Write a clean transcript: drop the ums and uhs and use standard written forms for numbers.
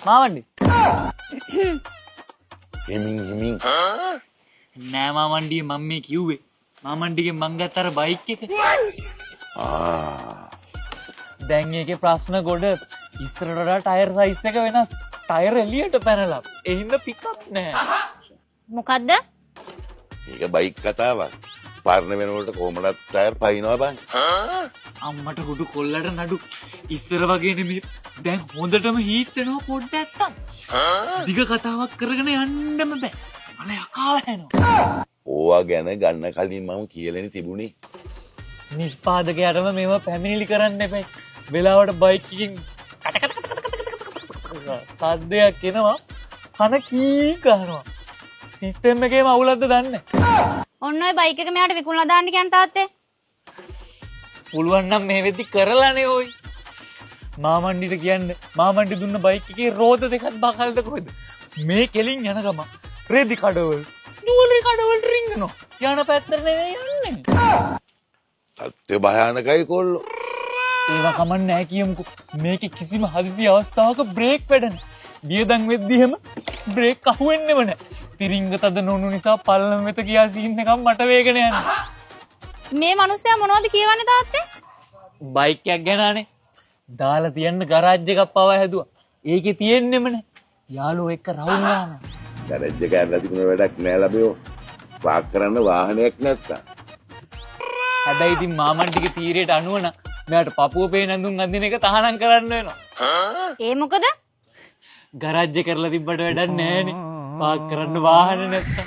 මාමණ්ඩි. හිමින් නෑ මාමණ්ඩි මම මේ කිව්වේ. මාමණ්ඩිගේ මං ගත්ත අර බයික් එක. දැන් ඒකේ ප්‍රශ්න ගොඩ ඉස්සරට වඩා ටයර් සයිස් එක වෙනස්. ටයර් එළියට පැනලා. ඒ හින්දා පිකප් නෑ. මොකද්ද? ඒක බයික් කතාවක්. පාරන වෙනකොට කොහමදත් ටයර් පයින්නවා බං. අම්මට හුඩු කොල්ලට නඩු ඉස්සර වගේ නෙමෙයි. දැන් හොඳටම හීට් වෙනවා පොඩ්ඩක් නැත්තම්. දිග කතාවක් කරගෙන යන්නම බෑ. අනේ යකා වෙනවා. ඕවා ගැන ගන්න කලින් මම කියලානේ තිබුණේ. නිෂ්පාදකයාටම මේව පැමිණිලි කරන්න එපා. වෙලාවට බයික් එකකින් සද්දයක් එනවා. කන කී ගන්නවා. සිස්ටම් එකේම අවුලක්ද දන්නේ. ඔන්න ඔය බයික් එක මෙයාට විකුණලා දාන්න කියන තාත්තේ. පුළුවන් නම් මේ වෙද්දි කරලානේ ඔයි. මාමණ්ඩිට කියන්න මාමණ්ඩි දුන්න බයික් එකේ රෝද දෙකක් බකල්ද කොහෙද? මේ කෙලින් යන ගම රෙදි කඩවල නූලරි කඩවල රින්ගනවා. යන පැත්තට නෙවෙයි යන්නේ. සත්‍ය භයානකයි කොල්ලෝ. ඒවා කමන්නේ නැහැ කියමුකෝ. මේකේ කිසිම හදිසි අවස්ථාවක බ්‍රේක් වැඩ නැහැ. වියදම් වෙද්දි එහෙම බ්‍රේක් අහුවෙන්නේම නැහැ. තිරිංග තද නොනු නිසා පල්ලම් වෙත ගියා සීන් එකක් මට වේගන යනවා. මේ මිනිස්සයා මොනවද කියවන්නේ තාත්තේ? බයික් එකක් ගනානේ. දාලා තියන්න ගරාජ් එකක් පවා හැදුවා. ඒකේ තියෙන්නෙම නැහැ. යාළුවෝ එක්ක රවුම් යනවා. ගරේජ් එක ඇරලා තිබුණ වැඩක් නෑ ලැබෙෝ. පාක් කරන්න වාහනයක් නැත්තම්. හැබැයි ඉතින් මාමණ්ඩිගේ තීරයට අනුව නම් මෙයාට පපුව පේන ඇඳුම් අඳින එක තහනම් කරන්න වෙනවා. ඒ මොකද? ගරාජ් එක කරලා තිබ්බට වැඩක් නැහැනේ. පාක් කරන්න වාහන නැත්තම්.